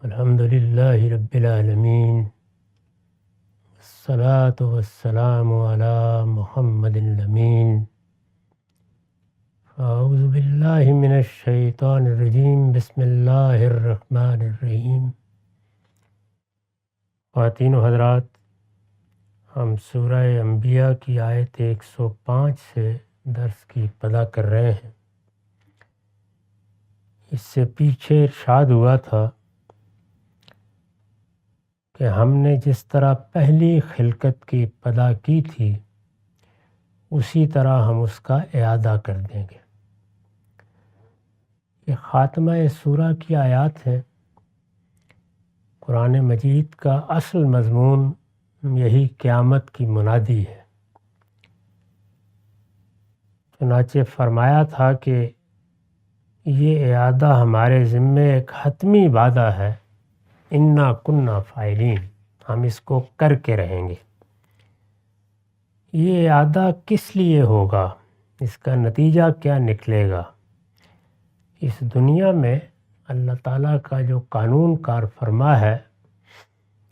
الحمد للہ رب العالمین، الصلاة والسلام علی محمد الامین۔ اعوذ باللہ من الشیطان الرجیم، بسم اللہ الرحمن الرحیم۔ خواتین و حضرات، ہم سورہ انبیاء کی آیت 105 سے درس کی ابتدا کر رہے ہیں۔ اس سے پیچھے ارشاد ہوا تھا کہ ہم نے جس طرح پہلی خلقت کی ابتدا کی تھی اسی طرح ہم اس کا اعادہ کر دیں گے۔ یہ خاتمہ سورہ کی آیات ہیں۔ قرآن مجید کا اصل مضمون یہی قیامت کی منادی ہے۔ چنانچہ فرمایا تھا کہ یہ اعادہ ہمارے ذمے ایک حتمی وعدہ ہے، انا کننا فاعلین، ہم اس کو کر کے رہیں گے۔ یہ اعادہ کس لیے ہوگا؟ اس کا نتیجہ کیا نکلے گا؟ اس دنیا میں اللہ تعالیٰ کا جو قانون کار فرما ہے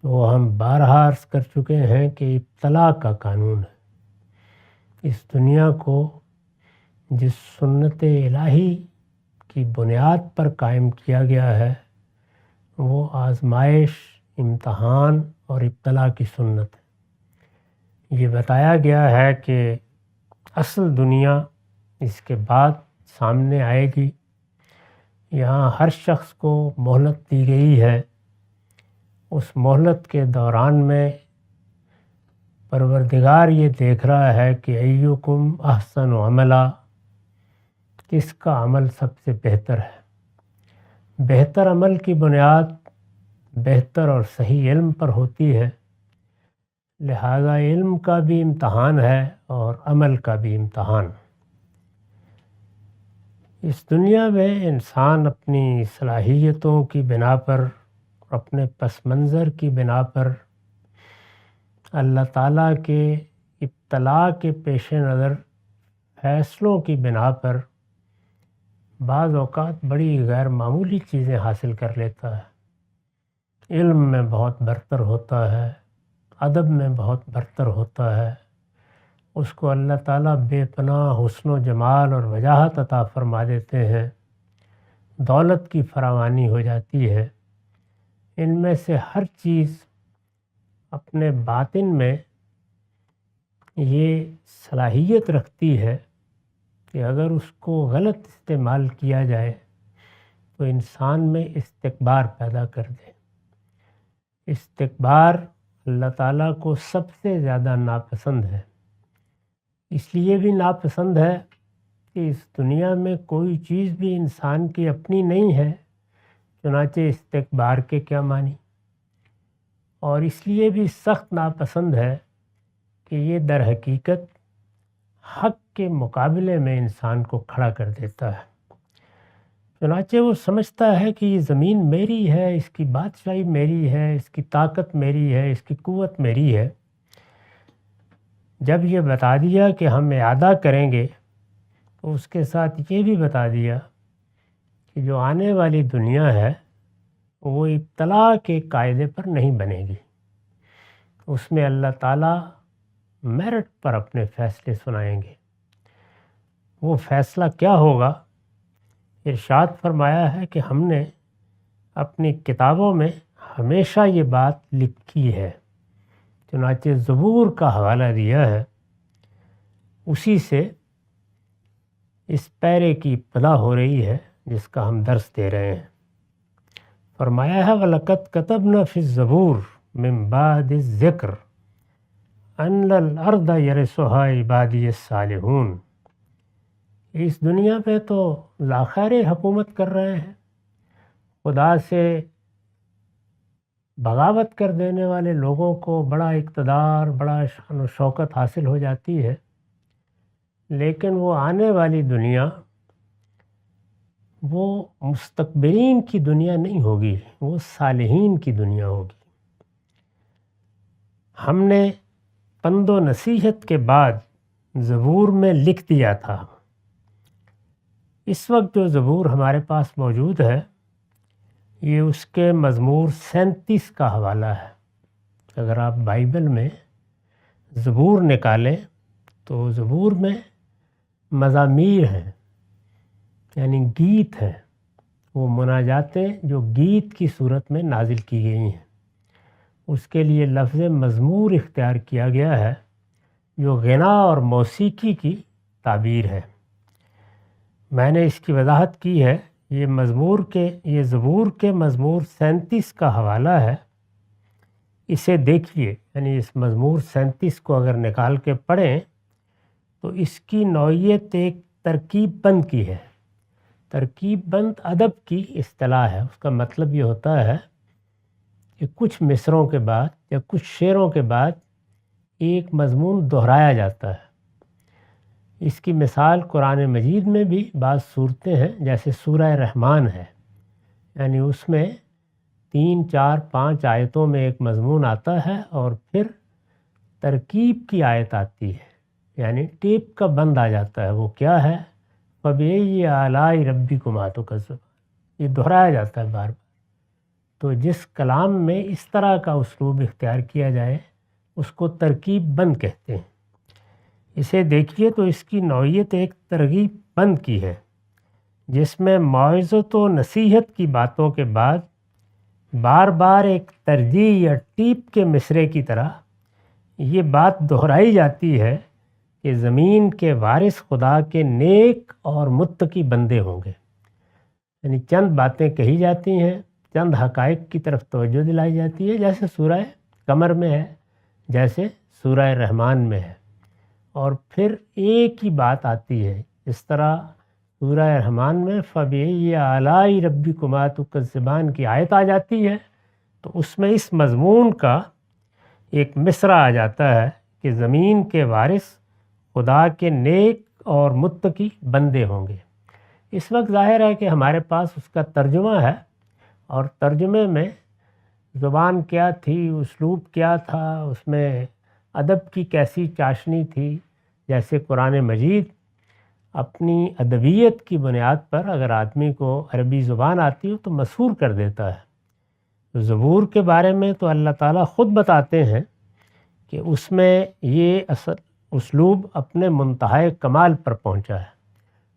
وہ ہم بارہا عرض کر چکے ہیں کہ ابتلا کا قانون ہے۔ اس دنیا کو جس سنت الہی کی بنیاد پر قائم کیا گیا ہے وہ آزمائش، امتحان اور ابتلا کی سنت ہے۔ یہ بتایا گیا ہے کہ اصل دنیا اس کے بعد سامنے آئے گی۔ یہاں ہر شخص کو مہلت دی گئی ہے۔ اس مہلت کے دوران میں پروردگار یہ دیکھ رہا ہے کہ ایکم احسن عملا، کس کا عمل سب سے بہتر ہے۔ بہتر عمل کی بنیاد بہتر اور صحیح علم پر ہوتی ہے، لہذا علم کا بھی امتحان ہے اور عمل کا بھی امتحان۔ اس دنیا میں انسان اپنی صلاحیتوں کی بنا پر، اپنے پس منظر کی بنا پر، اللہ تعالیٰ کے ابتلا کے پیش نظر فیصلوں کی بنا پر بعض اوقات بڑی غیر معمولی چیزیں حاصل کر لیتا ہے۔ علم میں بہت برتر ہوتا ہے، ادب میں بہت برتر ہوتا ہے، اس کو اللہ تعالیٰ بے پناہ حسن و جمال اور وجاہت عطا فرما دیتے ہیں، دولت کی فراوانی ہو جاتی ہے۔ ان میں سے ہر چیز اپنے باطن میں یہ صلاحیت رکھتی ہے کہ اگر اس کو غلط استعمال کیا جائے تو انسان میں استکبار پیدا کر دے۔ استکبار اللہ تعالیٰ کو سب سے زیادہ ناپسند ہے۔ اس لیے بھی ناپسند ہے کہ اس دنیا میں کوئی چیز بھی انسان کی اپنی نہیں ہے، چنانچہ استکبار کے کیا معنی۔ اور اس لیے بھی سخت ناپسند ہے کہ یہ در حقیقت حق کے مقابلے میں انسان کو کھڑا کر دیتا ہے۔ چنانچہ وہ سمجھتا ہے کہ یہ زمین میری ہے، اس کی بادشاہی میری ہے، اس کی طاقت میری ہے، اس کی قوت میری ہے۔ جب یہ بتا دیا کہ ہم اعادہ کریں گے تو اس کے ساتھ یہ بھی بتا دیا کہ جو آنے والی دنیا ہے وہ ابتلا کے قاعدے پر نہیں بنے گی۔ اس میں اللہ تعالیٰ میرٹ پر اپنے فیصلے سنائیں گے۔ وہ فیصلہ کیا ہوگا؟ ارشاد فرمایا ہے کہ ہم نے اپنی کتابوں میں ہمیشہ یہ بات لکھی ہے۔ چنانچہ زبور کا حوالہ دیا ہے، اسی سے اس پیرے کی ابتدا ہو رہی ہے جس کا ہم درس دے رہے ہیں۔ فرمایا ہے وَلَقَدْ كَتَبْنَا فِي الزَّبُورِ مِن بَعْدِ الذِّكْرِ أَنَّ الْأَرْضَ يَرِثُهَا عِبَادِيَ الصَّالِحُونَ۔ اس دنیا پہ تو لاخیر حکومت کر رہے ہیں، خدا سے بغاوت کر دینے والے لوگوں کو بڑا اقتدار، بڑا شان و شوکت حاصل ہو جاتی ہے، لیکن وہ آنے والی دنیا وہ مستکبرین کی دنیا نہیں ہوگی، وہ صالحین کی دنیا ہوگی۔ ہم نے پند و نصیحت کے بعد زبور میں لکھ دیا تھا، اس وقت جو زبور ہمارے پاس موجود ہے یہ اس کے مزمور 37 کا حوالہ ہے۔ اگر آپ بائبل میں زبور نکالیں تو زبور میں مزامیر ہیں، یعنی گیت ہیں، وہ مناجاتیں جو گیت کی صورت میں نازل کی گئی ہیں۔ اس کے لیے لفظ مزمور اختیار کیا گیا ہے جو غنا اور موسیقی کی تعبیر ہے۔ میں نے اس کی وضاحت کی ہے، یہ زبور کے مزمور 37 کا حوالہ ہے۔ اسے دیکھیے، یعنی اس مزمور 37 کو اگر نکال کے پڑھیں تو اس کی نوعیت ایک ترکیب بند کی ہے۔ ترکیب بند ادب کی اصطلاح ہے۔ اس کا مطلب یہ ہوتا ہے کہ کچھ مصرعوں کے بعد یا کچھ شعروں کے بعد ایک مضمون دہرایا جاتا ہے۔ اس کی مثال قرآن مجید میں بھی بعض صورتیں ہیں، جیسے سورہ رحمان ہے، یعنی اس میں 3، 4، 5 آیتوں میں ایک مضمون آتا ہے اور پھر ترکیب کی آیت آتی ہے، یعنی ٹیپ کا بند آ جاتا ہے۔ وہ کیا ہے؟ فَبِأَيِّ آلَاءِ رَبِّكُمَا تُكَذِّبَانِ، یہ دہرایا جاتا ہے بار بار۔ تو جس کلام میں اس طرح کا اسلوب اختیار کیا جائے اس کو ترکیب بند کہتے ہیں۔ اسے دیکھیے تو اس کی نوعیت ایک ترغیب بند کی ہے، جس میں موعظت و نصیحت کی باتوں کے بعد بار بار ایک ترجیح یا ٹیپ کے مصرعے کی طرح یہ بات دہرائی جاتی ہے کہ زمین کے وارث خدا کے نیک اور متقی بندے ہوں گے۔ یعنی چند باتیں کہی جاتی ہیں، چند حقائق کی طرف توجہ دلائی جاتی ہے، جیسے سورہ قمر میں ہے، جیسے سورہ رحمان میں ہے، اور پھر ایک ہی بات آتی ہے۔ اس طرح سورہ رحمان میں فَبِأَيِّ آلَاءِ رَبِّكُمَا تُكَذِّبَانِ کی آیت آ جاتی ہے تو اس میں اس مضمون کا ایک مصرعہ آ جاتا ہے کہ زمین کے وارث خدا کے نیک اور متقی بندے ہوں گے۔ اس وقت ظاہر ہے کہ ہمارے پاس اس کا ترجمہ ہے، اور ترجمے میں زبان کیا تھی، اسلوب کیا تھا، اس میں ادب کی کیسی چاشنی تھی۔ جیسے قرآن مجید اپنی ادبیت کی بنیاد پر اگر آدمی کو عربی زبان آتی ہو تو مسحور کر دیتا ہے۔ زبور کے بارے میں تو اللہ تعالیٰ خود بتاتے ہیں کہ اس میں یہ اسلوب اپنے منتہائے کمال پر پہنچا ہے۔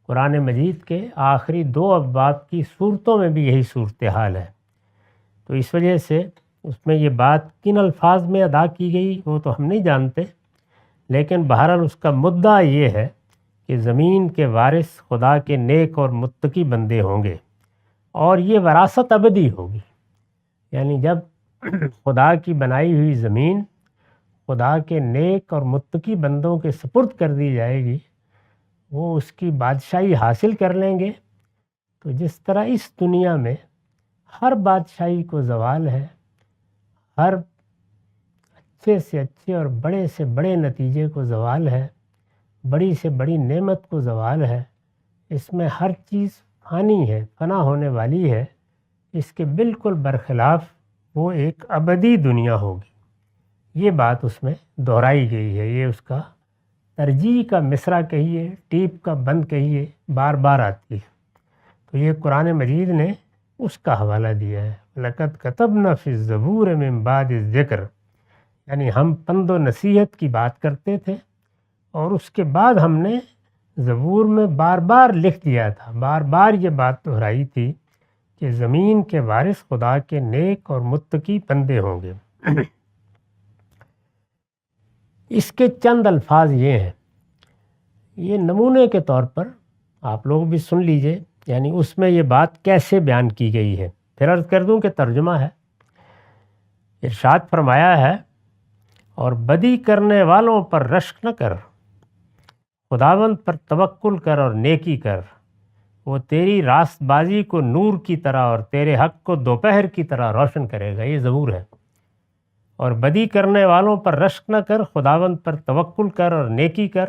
قرآن مجید کے آخری 2 ابواب کی صورتوں میں بھی یہی صورتحال ہے۔ تو اس وجہ سے اس میں یہ بات کن الفاظ میں ادا کی گئی وہ تو ہم نہیں جانتے، لیکن بہرحال اس کا مدعا یہ ہے کہ زمین کے وارث خدا کے نیک اور متقی بندے ہوں گے، اور یہ وراثت ابدی ہوگی۔ یعنی جب خدا کی بنائی ہوئی زمین خدا کے نیک اور متقی بندوں کے سپرد کر دی جائے گی، وہ اس کی بادشاہی حاصل کر لیں گے، تو جس طرح اس دنیا میں ہر بادشاہی کو زوال ہے، ہر اچھے سے اچھے اور بڑے سے بڑے نتیجے کو زوال ہے، بڑی سے بڑی نعمت کو زوال ہے، اس میں ہر چیز فانی ہے، فنا ہونے والی ہے، اس کے بالکل برخلاف وہ ایک ابدی دنیا ہوگی۔ یہ بات اس میں دہرائی گئی ہے۔ یہ اس کا ترجیح کا مصرعہ کہیے، ٹیپ کا بند کہیے، بار بار آتی ہے۔ تو یہ قرآن مجید نے اس کا حوالہ دیا ہے۔ لَقَدْ كَتَبْنَا فِي الزَّبُورِ مِن بَعْدِ الذِّكْرِ، یعنی ہم پند و نصیحت کی بات کرتے تھے اور اس کے بعد ہم نے زبور میں بار بار لکھ دیا تھا، بار بار یہ بات دہرائی تھی کہ زمین کے وارث خدا کے نیک اور متقی بندے ہوں گے۔ اس کے چند الفاظ یہ ہیں، یہ نمونے کے طور پر آپ لوگ بھی سن لیجئے، یعنی اس میں یہ بات کیسے بیان کی گئی ہے۔ پھر عرض کر دوں کہ ترجمہ ہے۔ ارشاد فرمایا ہے، اور بدی کرنے والوں پر رشک نہ کر، خداوند پر توکل کر اور نیکی کر، وہ تیری راست بازی کو نور کی طرح اور تیرے حق کو دوپہر کی طرح روشن کرے گا۔ یہ زبور ہے۔ اور بدی کرنے والوں پر رشک نہ کر، خداوند پر توکل کر اور نیکی کر،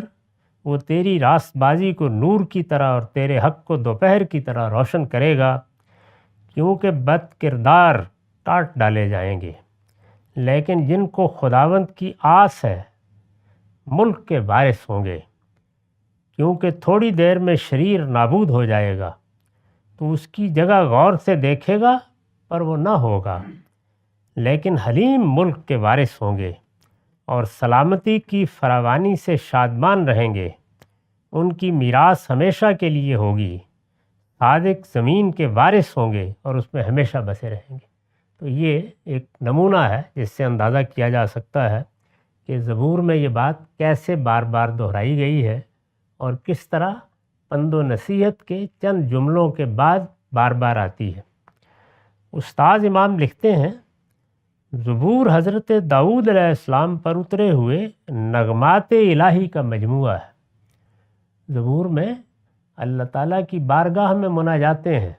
وہ تیری راست بازی کو نور کی طرح اور تیرے حق کو دوپہر کی طرح روشن کرے گا، کیونکہ بد کردار کاٹ ڈالے جائیں گے، لیکن جن کو خداوند کی آس ہے ملک کے وارث ہوں گے۔ کیونکہ تھوڑی دیر میں شریر نابود ہو جائے گا تو اس کی جگہ غور سے دیکھے گا پر وہ نہ ہوگا، لیکن حلیم ملک کے وارث ہوں گے اور سلامتی کی فراوانی سے شادمان رہیں گے۔ ان کی میراث ہمیشہ کے لیے ہوگی، صادق زمین کے وارث ہوں گے اور اس میں ہمیشہ بسے رہیں گے۔ تو یہ ایک نمونہ ہے جس سے اندازہ کیا جا سکتا ہے کہ زبور میں یہ بات کیسے بار بار دہرائی گئی ہے اور کس طرح پند و نصیحت کے چند جملوں کے بعد بار بار آتی ہے۔ استاذ امام لکھتے ہیں، زبور حضرت داؤد علیہ السلام پر اترے ہوئے نغمات الہی کا مجموعہ ہے۔ زبور میں اللہ تعالیٰ کی بارگاہ میں مناجاتیں ہیں،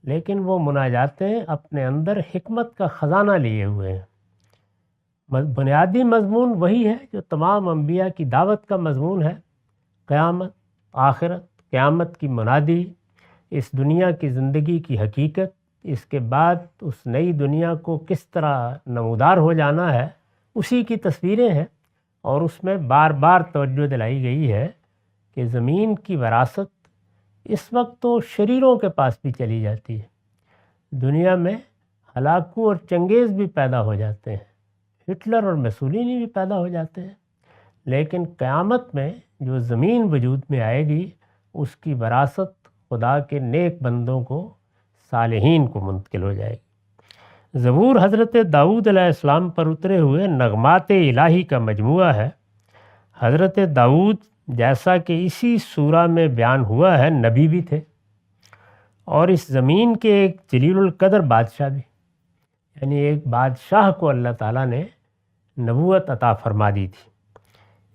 لیکن وہ مناجاتیں اپنے اندر حکمت کا خزانہ لیے ہوئے ہیں۔ بنیادی مضمون وہی ہے جو تمام انبیاء کی دعوت کا مضمون ہے، قیامت، آخرت، قیامت کی منادی، اس دنیا کی زندگی کی حقیقت، اس کے بعد اس نئی دنیا کو کس طرح نمودار ہو جانا ہے، اسی کی تصویریں ہیں۔ اور اس میں بار بار توجہ دلائی گئی ہے کہ زمین کی وراثت اس وقت تو شریروں کے پاس بھی چلی جاتی ہے، دنیا میں ہلاکو اور چنگیز بھی پیدا ہو جاتے ہیں، ہٹلر اور مسولینی بھی پیدا ہو جاتے ہیں، لیکن قیامت میں جو زمین وجود میں آئے گی اس کی وراثت خدا کے نیک بندوں کو، صالحین کو منتقل ہو جائے گی۔ زبور حضرت داؤد علیہ السلام پر اترے ہوئے نغمات الہی کا مجموعہ ہے۔ حضرت داؤد، جیسا کہ اسی سورہ میں بیان ہوا ہے، نبی بھی تھے اور اس زمین کے ایک جلیل القدر بادشاہ بھی، یعنی ایک بادشاہ کو اللہ تعالیٰ نے نبوت عطا فرما دی تھی۔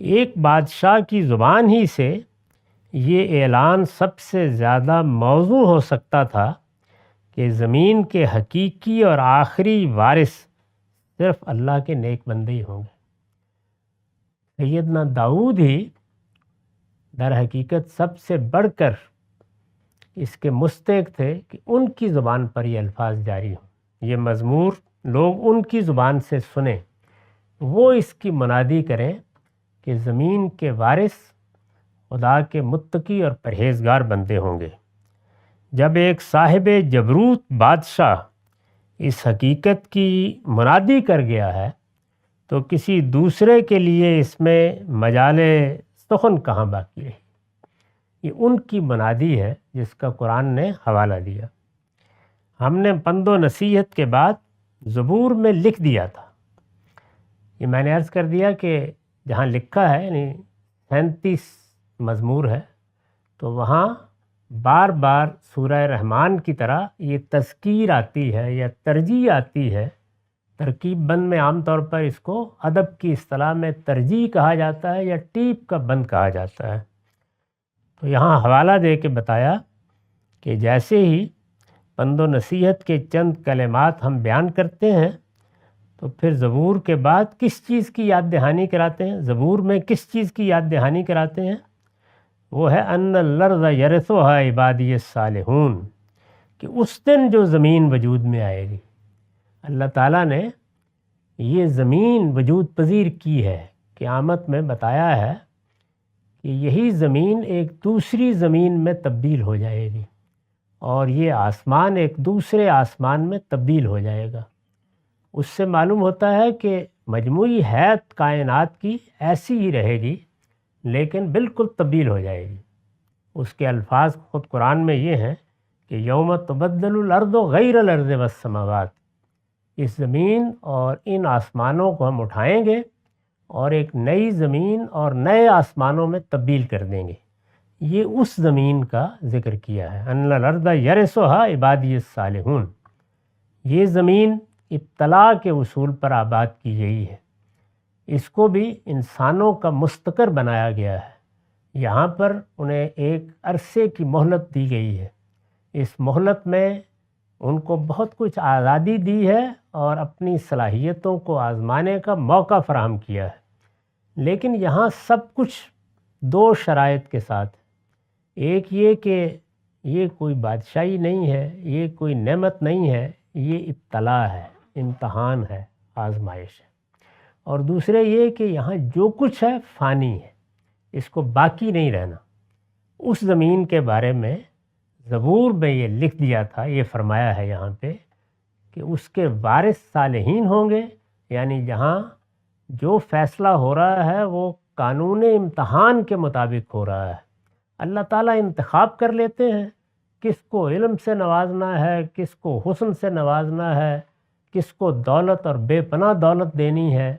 ایک بادشاہ کی زبان ہی سے یہ اعلان سب سے زیادہ موزوں ہو سکتا تھا کہ زمین کے حقیقی اور آخری وارث صرف اللہ کے نیک بندے ہی ہوں گے۔ سیدنا داؤد ہی در حقیقت سب سے بڑھ کر اس کے مستحق تھے کہ ان کی زبان پر یہ الفاظ جاری ہوں، یہ مزمور لوگ ان کی زبان سے سنیں، وہ اس کی منادی کریں کہ زمین کے وارث خدا کے متقی اور پرہیزگار بندے ہوں گے۔ جب ایک صاحب جبروت بادشاہ اس حقیقت کی منادی کر گیا ہے تو کسی دوسرے کے لیے اس میں مجال سخن کہاں باقی رہی۔ یہ ان کی منادی ہے جس کا قرآن نے حوالہ دیا۔ ہم نے پند و نصیحت کے بعد زبور میں لکھ دیا تھا۔ یہ میں نے عرض کر دیا کہ جہاں لکھا ہے یعنی 37 مزمور ہے، تو وہاں بار بار سورہ رحمان کی طرح یہ تذکیر آتی ہے یا ترجیح آتی ہے۔ ترکیب بند میں عام طور پر اس کو ادب کی اصطلاح میں ترجیح کہا جاتا ہے یا ٹیپ کا بند کہا جاتا ہے۔ تو یہاں حوالہ دے کے بتایا کہ جیسے ہی پند و نصیحت کے چند کلمات ہم بیان کرتے ہیں تو پھر زبور کے بعد کس چیز کی یاد دہانی کراتے ہیں، زبور میں کس چیز کی یاد دہانی کراتے ہیں، وہ ہے ان الارض یرثھا عبادی الصالحون، کہ اس دن جو زمین وجود میں آئے گی، اللہ تعالیٰ نے یہ زمین وجود پذیر کی ہے، قیامت میں بتایا ہے کہ یہی زمین ایک دوسری زمین میں تبدیل ہو جائے گی اور یہ آسمان ایک دوسرے آسمان میں تبدیل ہو جائے گا۔ اس سے معلوم ہوتا ہے کہ مجموعی حیت کائنات کی ایسی ہی رہے گی لیکن بالکل تبدیل ہو جائے گی۔ اس کے الفاظ خود قرآن میں یہ ہیں کہ یوم تبدل الارض غیر الارض والسماوات، اس زمین اور ان آسمانوں کو ہم اٹھائیں گے اور ایک نئی زمین اور نئے آسمانوں میں تبدیل کر دیں گے۔ یہ اس زمین کا ذکر کیا ہے، ان الارض یرثھا عبادی الصالحون۔ یہ زمین ابتلاء کے اصول پر آباد کی گئی ہے، اس کو بھی انسانوں کا مستقر بنایا گیا ہے۔ یہاں پر انہیں ایک عرصے کی مہلت دی گئی ہے، اس مہلت میں ان کو بہت کچھ آزادی دی ہے اور اپنی صلاحیتوں کو آزمانے کا موقع فراہم کیا ہے، لیکن یہاں سب کچھ دو شرائط کے ساتھ، ایک یہ کہ یہ کوئی بادشاہی نہیں ہے، یہ کوئی نعمت نہیں ہے، یہ ابتلاء ہے، امتحان ہے، آزمائش ہے، اور دوسرے یہ کہ یہاں جو کچھ ہے فانی ہے، اس کو باقی نہیں رہنا۔ اس زمین کے بارے میں زبور میں یہ لکھ دیا تھا، یہ فرمایا ہے یہاں پہ کہ اس کے وارث صالحین ہوں گے، یعنی جہاں جو فیصلہ ہو رہا ہے وہ قانون امتحان کے مطابق ہو رہا ہے۔ اللہ تعالیٰ انتخاب کر لیتے ہیں کس کو علم سے نوازنا ہے، کس کو حسن سے نوازنا ہے، کس کو دولت اور بے پناہ دولت دینی ہے،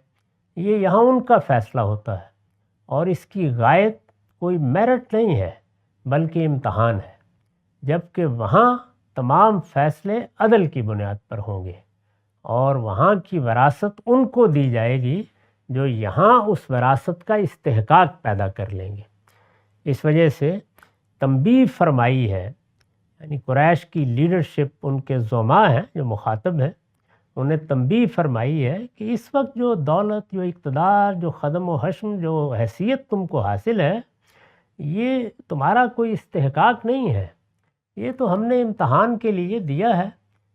یہ یہاں ان کا فیصلہ ہوتا ہے، اور اس کی غایت کوئی میرٹ نہیں ہے بلکہ امتحان ہے، جبکہ وہاں تمام فیصلے عدل کی بنیاد پر ہوں گے، اور وہاں کی وراثت ان کو دی جائے گی جو یہاں اس وراثت کا استحقاق پیدا کر لیں گے۔ اس وجہ سے تنبیہ فرمائی ہے، یعنی قریش کی لیڈرشپ، ان کے زعماء ہیں جو مخاطب ہیں، انہیں تنبیہ فرمائی ہے کہ اس وقت جو دولت، جو اقتدار، جو خدم و حشم، جو حیثیت تم کو حاصل ہے، یہ تمہارا کوئی استحقاق نہیں ہے، یہ تو ہم نے امتحان کے لیے دیا ہے،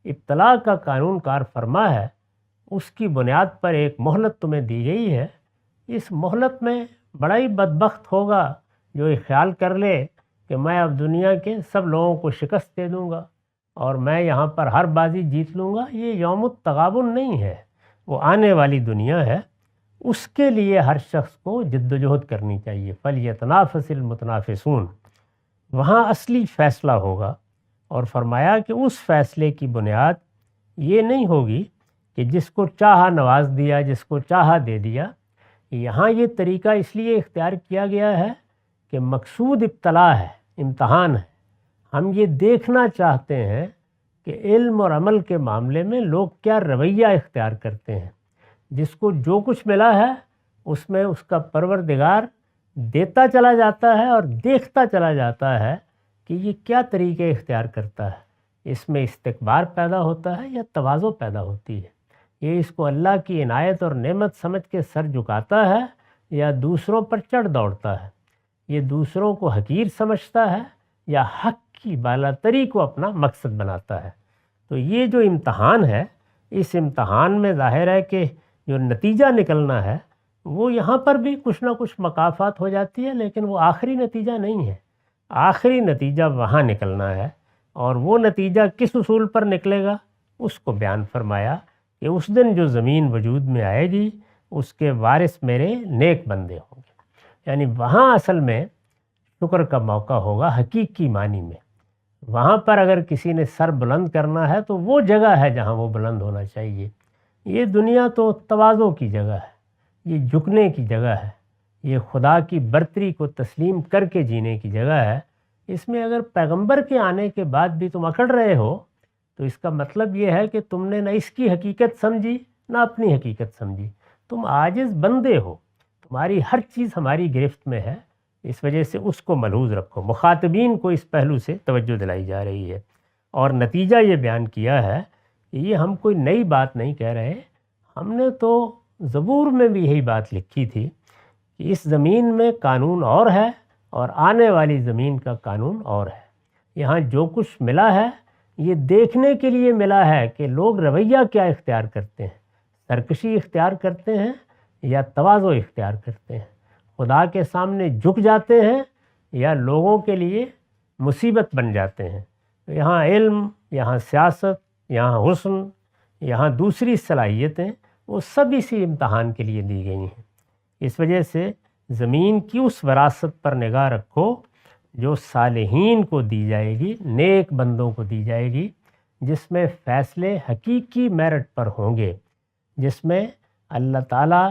ابتلاء کا قانون کار فرما ہے، اس کی بنیاد پر ایک مہلت تمہیں دی گئی ہے۔ اس مہلت میں بڑا ہی بدبخت ہوگا جو یہ خیال کر لے کہ میں اب دنیا کے سب لوگوں کو شکست دے دوں گا اور میں یہاں پر ہر بازی جیت لوں گا۔ یہ یوم التغابن نہیں ہے، وہ آنے والی دنیا ہے، اس کے لیے ہر شخص کو جد و جہد کرنی چاہیے۔ فَلْيَتَنَافَسِ الْمُتَنَافِسُونَ، وہاں اصلی فیصلہ ہوگا، اور فرمایا کہ اس فیصلے کی بنیاد یہ نہیں ہوگی کہ جس کو چاہا نواز دیا، جس کو چاہا دے دیا۔ یہاں یہ طریقہ اس لیے اختیار کیا گیا ہے کہ مقصود ابتلاء ہے، امتحان ہے۔ ہم یہ دیکھنا چاہتے ہیں کہ علم اور عمل کے معاملے میں لوگ کیا رویہ اختیار کرتے ہیں۔ جس کو جو کچھ ملا ہے اس میں اس کا پروردگار دیتا چلا جاتا ہے اور دیکھتا چلا جاتا ہے کہ یہ کیا طریقے اختیار کرتا ہے، اس میں استکبار پیدا ہوتا ہے یا تواضع پیدا ہوتی ہے، یہ اس کو اللہ کی عنایت اور نعمت سمجھ کے سر جھکاتا ہے یا دوسروں پر چڑھ دوڑتا ہے، یہ دوسروں کو حقیر سمجھتا ہے یا حق کی بالاتری کو اپنا مقصد بناتا ہے۔ تو یہ جو امتحان ہے، اس امتحان میں ظاہر ہے کہ جو نتیجہ نکلنا ہے وہ یہاں پر بھی کچھ نہ کچھ مقافات ہو جاتی ہے، لیکن وہ آخری نتیجہ نہیں ہے، آخری نتیجہ وہاں نکلنا ہے، اور وہ نتیجہ کس اصول پر نکلے گا اس کو بیان فرمایا کہ اس دن جو زمین وجود میں آئے گی اس کے وارث میرے نیک بندے ہوں گے، یعنی وہاں اصل میں شکر کا موقع ہوگا حقیقی معنی میں۔ وہاں پر اگر کسی نے سر بلند کرنا ہے تو وہ جگہ ہے جہاں وہ بلند ہونا چاہیے۔ یہ دنیا تو تواضع کی جگہ ہے، یہ جھکنے کی جگہ ہے، یہ خدا کی برتری کو تسلیم کر کے جینے کی جگہ ہے۔ اس میں اگر پیغمبر کے آنے کے بعد بھی تم اکڑ رہے ہو تو اس کا مطلب یہ ہے کہ تم نے نہ اس کی حقیقت سمجھی نہ اپنی حقیقت سمجھی، تم عاجز بندے ہو، تمہاری ہر چیز ہماری گرفت میں ہے، اس وجہ سے اس کو ملحوظ رکھو۔ مخاطبین کو اس پہلو سے توجہ دلائی جا رہی ہے، اور نتیجہ یہ بیان کیا ہے کہ یہ ہم کوئی نئی بات نہیں کہہ رہے، ہم نے تو زبور میں بھی یہی بات لکھی تھی کہ اس زمین میں قانون اور ہے اور آنے والی زمین کا قانون اور ہے۔ یہاں جو کچھ ملا ہے یہ دیکھنے کے لیے ملا ہے کہ لوگ رویہ کیا اختیار کرتے ہیں، سرکشی اختیار کرتے ہیں یا تواضع اختیار کرتے ہیں، خدا کے سامنے جھک جاتے ہیں یا لوگوں کے لیے مصیبت بن جاتے ہیں۔ یہاں علم، یہاں سیاست، یہاں حسن، یہاں دوسری صلاحیتیں، وہ سب اسی امتحان کے لیے دی گئی ہیں۔ اس وجہ سے زمین کی اس وراثت پر نگاہ رکھو جو صالحین کو دی جائے گی، نیک بندوں کو دی جائے گی، جس میں فیصلے حقیقی میرٹ پر ہوں گے، جس میں اللہ تعالیٰ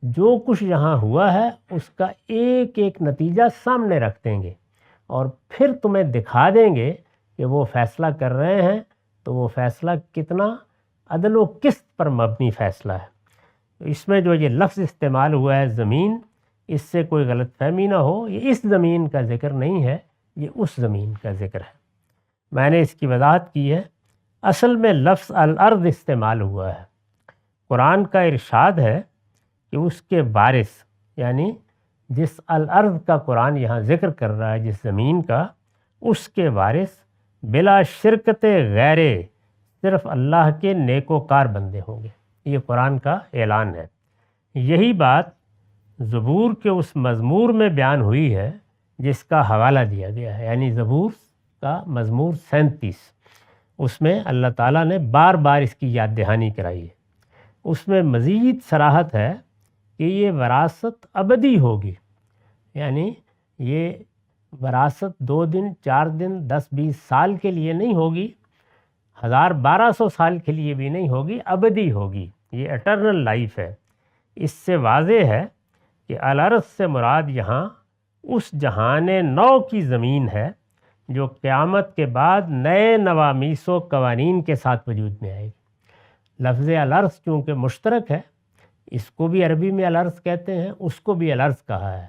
جو کچھ یہاں ہوا ہے اس کا ایک ایک نتیجہ سامنے رکھ دیں گے، اور پھر تمہیں دکھا دیں گے کہ وہ فیصلہ کر رہے ہیں تو وہ فیصلہ کتنا عدل و قسط پر مبنی فیصلہ ہے۔ اس میں جو یہ لفظ استعمال ہوا ہے زمین، اس سے کوئی غلط فہمی نہ ہو، یہ اس زمین کا ذکر نہیں ہے، یہ اس زمین کا ذکر ہے۔ میں نے اس کی وضاحت کی ہے، اصل میں لفظ الارض استعمال ہوا ہے۔ قرآن کا ارشاد ہے کہ اس کے وارث، یعنی جس الارض کا قرآن یہاں ذکر کر رہا ہے، جس زمین کا، اس کے وارث بلا شرکت غیر، صرف اللہ کے نیکوکار بندے ہوں گے۔ یہ قرآن کا اعلان ہے۔ یہی بات زبور کے اس مزمور میں بیان ہوئی ہے جس کا حوالہ دیا گیا ہے، یعنی زبور کا مزمور 37، اس میں اللہ تعالیٰ نے بار بار اس کی یاد دہانی کرائی ہے۔ اس میں مزید صراحت ہے کہ یہ وراثت ابدی ہوگی، یعنی یہ وراثت 2 دن 4 دن 10-20 سال کے لیے نہیں ہوگی، 1200 سال کے لیے بھی نہیں ہوگی، ابدی ہوگی، یہ اٹرنل لائف ہے۔ اس سے واضح ہے کہ الارض سے مراد یہاں اس جہان نو کی زمین ہے جو قیامت کے بعد نئے نوامیس و قوانین کے ساتھ وجود میں آئے گی۔ لفظ الارض چونکہ مشترک ہے، اس کو بھی عربی میں الارض کہتے ہیں، اس کو بھی الارض کہا ہے،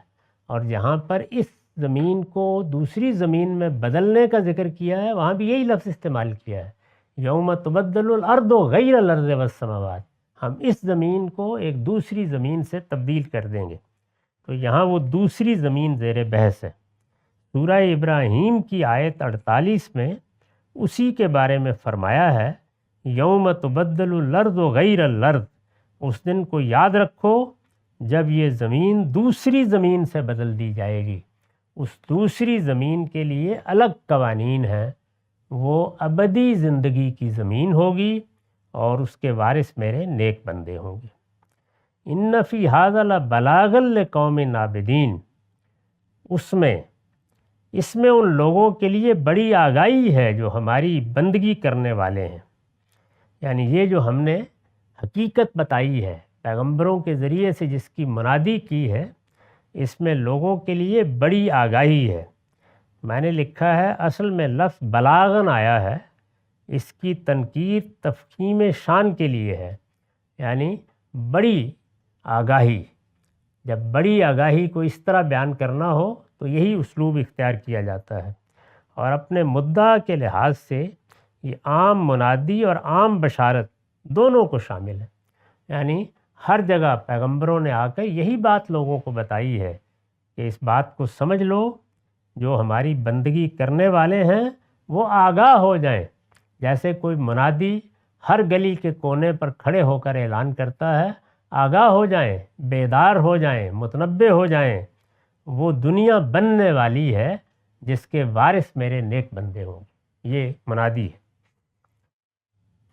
اور جہاں پر اس زمین کو دوسری زمین میں بدلنے کا ذکر کیا ہے وہاں بھی یہی لفظ استعمال کیا ہے، یوم تبدل الارض غیر الارض والسماوات، ہم اس زمین کو ایک دوسری زمین سے تبدیل کر دیں گے۔ تو یہاں وہ دوسری زمین زیر بحث ہے۔ سورہ ابراہیم کی آیت 48 میں اسی کے بارے میں فرمایا ہے، یوم تبدل الارض غیر الارض، اس دن کو یاد رکھو جب یہ زمین دوسری زمین سے بدل دی جائے گی، اس دوسری زمین کے لیے الگ قوانین ہیں، وہ ابدی زندگی کی زمین ہوگی اور اس کے وارث میرے نیک بندے ہوں گے۔ ان فی ھذا لبلاغا لقوم عابدین، اس میں ان لوگوں کے لیے بڑی آگاہی ہے جو ہماری بندگی کرنے والے ہیں، یعنی یہ جو ہم نے حقیقت بتائی ہے پیغمبروں کے ذریعے سے جس کی منادی کی ہے، اس میں لوگوں کے لیے بڑی آگاہی ہے۔ میں نے لکھا ہے اصل میں لفظ بلاغن آیا ہے، اس کی تنکیر تفخیم شان کے لیے ہے، یعنی بڑی آگاہی۔ جب بڑی آگاہی کو اس طرح بیان کرنا ہو تو یہی اسلوب اختیار کیا جاتا ہے، اور اپنے مدعا کے لحاظ سے یہ عام منادی اور عام بشارت دونوں کو شامل ہے، یعنی ہر جگہ پیغمبروں نے آ کر یہی بات لوگوں کو بتائی ہے کہ اس بات کو سمجھ لو، جو ہماری بندگی کرنے والے ہیں وہ آگاہ ہو جائیں، جیسے کوئی منادی ہر گلی کے کونے پر کھڑے ہو کر اعلان کرتا ہے، آگاہ ہو جائیں، بیدار ہو جائیں، متنبہ ہو جائیں، وہ دنیا بننے والی ہے جس کے وارث میرے نیک بندے ہوں گے، یہ منادی ہے۔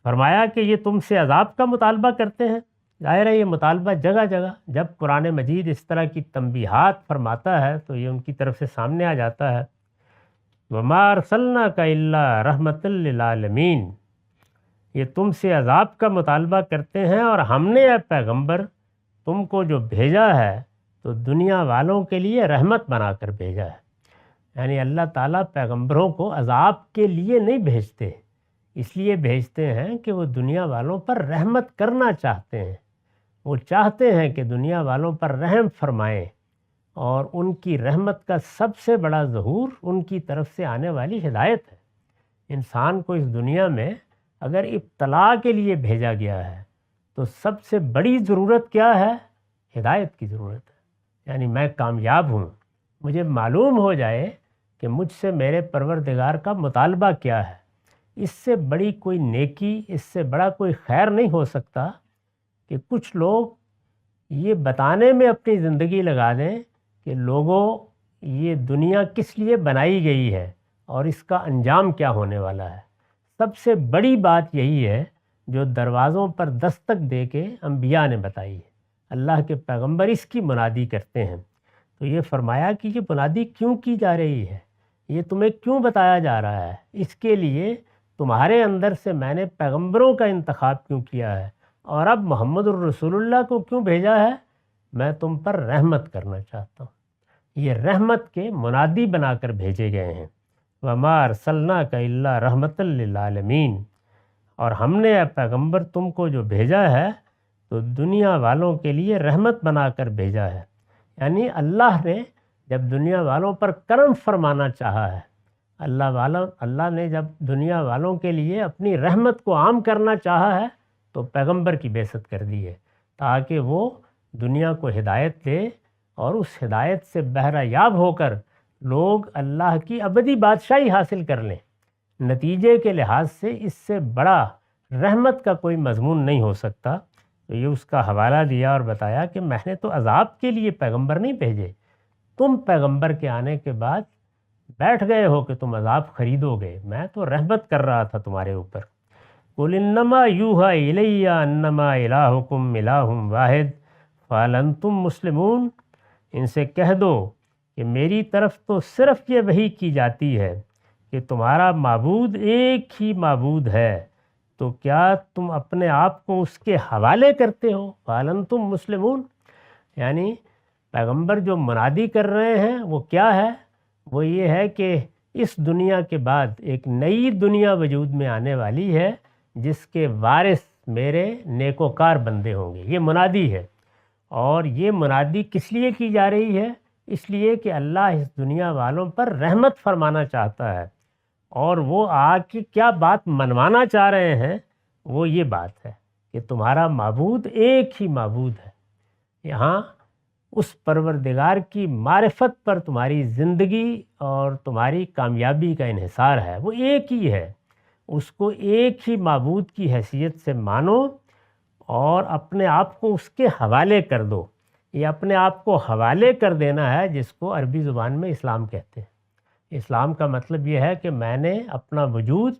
فرمایا کہ یہ تم سے عذاب کا مطالبہ کرتے ہیں، ظاہر ہے یہ مطالبہ جگہ جگہ جب قرآن مجید اس طرح کی تنبیہات فرماتا ہے تو یہ ان کی طرف سے سامنے آ جاتا ہے۔ وَمَا أَرْسَلْنَاكَ إِلَّا رَحْمَةً لِّلْعَالَمِينَ، یہ تم سے عذاب کا مطالبہ کرتے ہیں، اور ہم نے اے پیغمبر تم کو جو بھیجا ہے تو دنیا والوں کے لیے رحمت بنا کر بھیجا ہے، یعنی اللہ تعالیٰ پیغمبروں کو عذاب کے لیے نہیں بھیجتے، اس لیے بھیجتے ہیں کہ وہ دنیا والوں پر رحمت کرنا چاہتے ہیں، وہ چاہتے ہیں کہ دنیا والوں پر رحم فرمائیں، اور ان کی رحمت کا سب سے بڑا ظہور ان کی طرف سے آنے والی ہدایت ہے۔ انسان کو اس دنیا میں اگر ابتلا کے لیے بھیجا گیا ہے تو سب سے بڑی ضرورت کیا ہے؟ ہدایت کی ضرورت ہے، یعنی میں کامیاب ہوں، مجھے معلوم ہو جائے کہ مجھ سے میرے پروردگار کا مطالبہ کیا ہے۔ اس سے بڑی کوئی نیکی، اس سے بڑا کوئی خیر نہیں ہو سکتا کہ کچھ لوگ یہ بتانے میں اپنی زندگی لگا دیں کہ لوگوں یہ دنیا کس لیے بنائی گئی ہے اور اس کا انجام کیا ہونے والا ہے۔ سب سے بڑی بات یہی ہے جو دروازوں پر دستک دے کے انبیاء نے بتائی ہے، اللہ کے پیغمبر اس کی منادی کرتے ہیں۔ تو یہ فرمایا کہ یہ منادی کیوں کی جا رہی ہے، یہ تمہیں کیوں بتایا جا رہا ہے، اس کے لیے تمہارے اندر سے میں نے پیغمبروں کا انتخاب کیوں کیا ہے، اور اب محمد الرسول اللہ کو کیوں بھیجا ہے، میں تم پر رحمت کرنا چاہتا ہوں۔ یہ رحمت کے منادی بنا کر بھیجے گئے ہیں۔ وَمَا أَرْسَلْنَاكَ إِلَّا رَحْمَةً لِّلْعَالَمِينَ، اور ہم نے اے پیغمبر تم کو جو بھیجا ہے تو دنیا والوں کے لیے رحمت بنا کر بھیجا ہے، یعنی اللہ نے جب دنیا والوں پر کرم فرمانا چاہا ہے، اللہ نے جب دنیا والوں کے لیے اپنی رحمت کو عام کرنا چاہا ہے تو پیغمبر کی بعثت کر دی ہے، تاکہ وہ دنیا کو ہدایت دے اور اس ہدایت سے بہرہ یاب ہو کر لوگ اللہ کی ابدی بادشاہی حاصل کر لیں۔ نتیجے کے لحاظ سے بڑا رحمت کا کوئی مضمون نہیں ہو سکتا۔ تو یہ اس کا حوالہ دیا اور بتایا کہ میں نے تو عذاب کے لیے پیغمبر نہیں بھیجے، تم پیغمبر کے آنے کے بعد بیٹھ گئے ہو کہ تم عذاب خریدو گے، میں تو رحمت کر رہا تھا تمہارے اوپر۔ قُلْ إِنَّمَا يُوحَىٰ إِلَيَّ أَنَّمَا إِلَٰهُكُمْ إِلَٰهٌ وَاحِدٌ فَهَلْ أَنتُم مُّسْلِمُونَ، ان سے کہہ دو کہ میری طرف تو صرف یہ وحی کی جاتی ہے کہ تمہارا معبود ایک ہی معبود ہے، تو کیا تم اپنے آپ کو اس کے حوالے کرتے ہو؟ فَهَلْ أَنتُم مُّسْلِمُونَ، یعنی پیغمبر جو منادی کر رہے ہیں وہ کیا ہے؟ وہ یہ ہے کہ اس دنیا کے بعد ایک نئی دنیا وجود میں آنے والی ہے جس کے وارث میرے نیکوکار بندے ہوں گے، یہ منادی ہے۔ اور یہ منادی کس لیے کی جا رہی ہے؟ اس لیے کہ اللہ اس دنیا والوں پر رحمت فرمانا چاہتا ہے، اور وہ آ کے کیا بات منوانا چاہ رہے ہیں، وہ یہ بات ہے کہ تمہارا معبود ایک ہی معبود ہے۔ یہاں اس پروردگار کی معرفت پر تمہاری زندگی اور تمہاری کامیابی کا انحصار ہے، وہ ایک ہی ہے، اس کو ایک ہی معبود کی حیثیت سے مانو اور اپنے آپ کو اس کے حوالے کر دو۔ یہ اپنے آپ کو حوالے کر دینا ہے جس کو عربی زبان میں اسلام کہتے ہیں۔ اسلام کا مطلب یہ ہے کہ میں نے اپنا وجود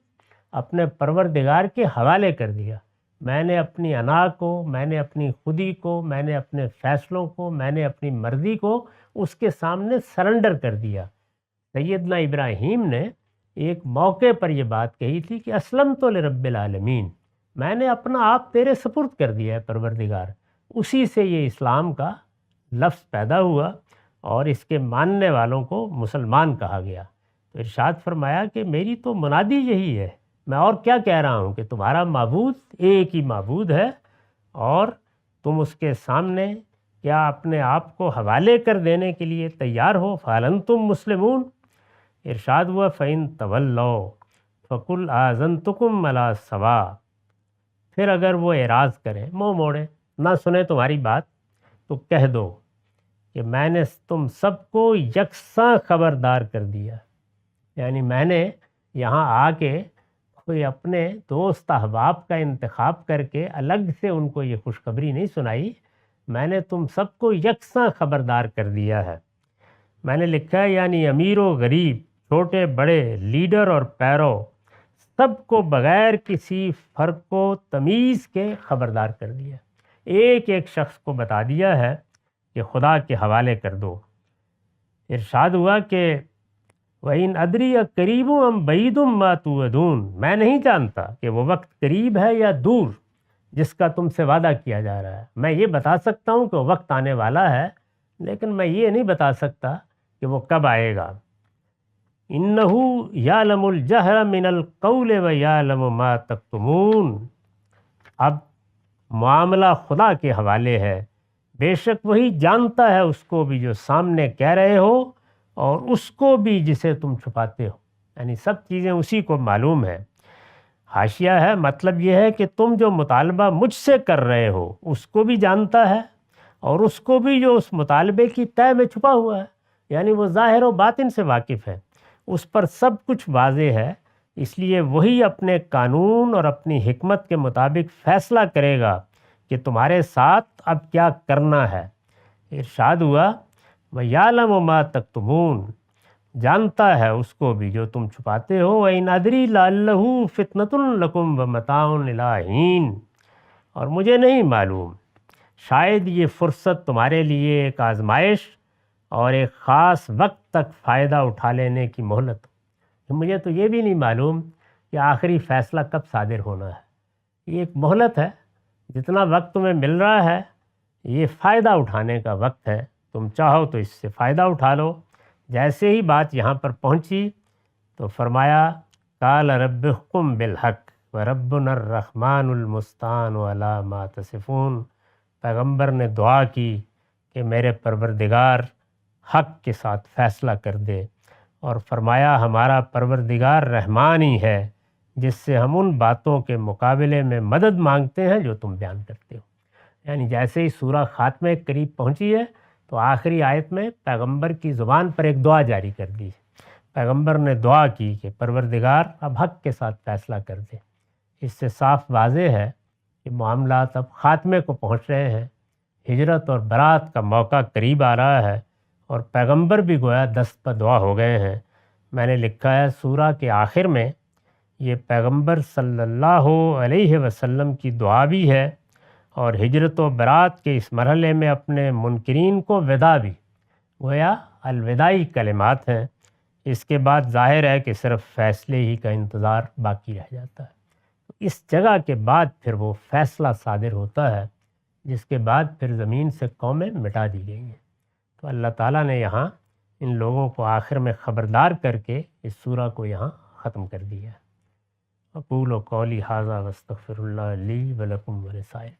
اپنے پروردگار کے حوالے کر دیا، میں نے اپنی انا کو، میں نے اپنی خودی کو، میں نے اپنے فیصلوں کو، میں نے اپنی مرضی کو اس کے سامنے سرنڈر کر دیا۔ سیدنا ابراہیم نے ایک موقع پر یہ بات کہی تھی کہ اسلمت لرب العالمین، میں نے اپنا آپ تیرے سپرد کر دیا ہے پروردگار۔ اسی سے یہ اسلام کا لفظ پیدا ہوا اور اس کے ماننے والوں کو مسلمان کہا گیا۔ تو ارشاد فرمایا کہ میری تو منادی یہی ہے، میں اور کیا کہہ رہا ہوں کہ تمہارا معبود ایک ہی معبود ہے، اور تم اس کے سامنے کیا اپنے آپ کو حوالے کر دینے کے لیے تیار ہو؟ فَهَلْ أَنتُم مُّسْلِمُونَ، ارشاد ہوا فَإِن تَوَلَّوْا فَقُلْ آذَنْتُكُمْ عَلَىٰ سَوَاءٍ، پھر اگر وہ اعراض کریں، منہ موڑیں، نہ سنیں تمہاری بات، تو کہہ دو کہ میں نے تم سب کو یکساں خبردار کر دیا۔ یعنی میں نے یہاں آ کے کوئی اپنے دوست احباب کا انتخاب کر کے الگ سے ان کو یہ خوشخبری نہیں سنائی، میں نے تم سب کو یکساں خبردار کر دیا ہے۔ میں نے لکھا ہے یعنی امیر و غریب، چھوٹے بڑے، لیڈر اور پیرو، سب کو بغیر کسی فرق و تمیز کے خبردار کر دیا، ایک ایک شخص کو بتا دیا ہے کہ خدا کے حوالے کر دو۔ ارشاد ہوا کہ وَإِنْ أَدْرِيَ قَرِيبٌ أَمْ بَعِيدٌ مَا تُوعَدُونَ، میں نہیں جانتا کہ وہ وقت قریب ہے یا دور جس کا تم سے وعدہ کیا جا رہا ہے۔ میں یہ بتا سکتا ہوں کہ وہ وقت آنے والا ہے، لیکن میں یہ نہیں بتا سکتا کہ وہ کب آئے گا۔ إِنَّهُ يَعْلَمُ الْجَهْرَ مِنَ الْقَوْلِ وَيَعْلَمُ مَا تَكْتُمُونَ، اب معاملہ خدا کے حوالے ہے، بے شک وہی جانتا ہے اس کو بھی جو سامنے کہہ رہے ہو اور اس کو بھی جسے تم چھپاتے ہو، یعنی سب چیزیں اسی کو معلوم ہے۔ حاشیہ ہے، مطلب یہ ہے کہ تم جو مطالبہ مجھ سے کر رہے ہو اس کو بھی جانتا ہے، اور اس کو بھی جو اس مطالبے کی تہ میں چھپا ہوا ہے، یعنی وہ ظاہر و باطن سے واقف ہے، اس پر سب کچھ واضح ہے، اس لیے وہی اپنے قانون اور اپنی حکمت کے مطابق فیصلہ کرے گا کہ تمہارے ساتھ اب کیا کرنا ہے۔ ارشاد ہوا وَيَعْلَمُ مَا تَكْتُمُونَ، جانتا ہے اس کو بھی جو تم چھپاتے ہو۔ وَإِنْ أَدْرِي لَعَلَّهُ فِتْنَةٌ لَكُمْ وَمَتَاعٌ إِلَىٰ حِينٍ، اور مجھے نہیں معلوم، شاید یہ فرصت تمہارے لیے ایک آزمائش اور ایک خاص وقت تک فائدہ اٹھا لینے کی مہلت ہو۔ مجھے تو یہ بھی نہیں معلوم کہ آخری فیصلہ کب صادر ہونا ہے۔ یہ ایک مہلت ہے، جتنا وقت تمہیں مل رہا ہے یہ فائدہ اٹھانے کا وقت ہے، تم چاہو تو اس سے فائدہ اٹھا لو۔ جیسے ہی بات یہاں پر پہنچی تو فرمایا قال رب احکم بالحق وربنا الرحمن المستعان علی ما تصفون، پیغمبر نے دعا کی کہ میرے پروردگار حق کے ساتھ فیصلہ کر دے، اور فرمایا ہمارا پروردگار رحمان ہی ہے جس سے ہم ان باتوں کے مقابلے میں مدد مانگتے ہیں جو تم بیان کرتے ہو۔ یعنی جیسے ہی سورہ خاتمے کے قریب پہنچی ہے تو آخری آیت میں پیغمبر کی زبان پر ایک دعا جاری کر دی۔ پیغمبر نے دعا کی کہ پروردگار اب حق کے ساتھ فیصلہ کر دے۔ اس سے صاف واضح ہے کہ معاملات اب خاتمے کو پہنچ رہے ہیں، ہجرت اور برات کا موقع قریب آ رہا ہے، اور پیغمبر بھی گویا دست بدعا ہو گئے ہیں۔ میں نے لکھا ہے سورہ کے آخر میں یہ پیغمبر صلی اللہ علیہ وسلم کی دعا بھی ہے، اور ہجرت و برات کے اس مرحلے میں اپنے منکرین کو وداع بھی، گویا الوداعی کلمات ہیں۔ اس کے بعد ظاہر ہے کہ صرف فیصلے ہی کا انتظار باقی رہ جاتا ہے۔ اس جگہ کے بعد پھر وہ فیصلہ صادر ہوتا ہے، جس کے بعد پھر زمین سے قومیں مٹا دی گئی ہیں۔ تو اللہ تعالیٰ نے یہاں ان لوگوں کو آخر میں خبردار کر کے اس سورہ کو یہاں ختم کر دیا ہے۔ اقول قولی ھذا واستغفر اللہ لی ولکم ولسائر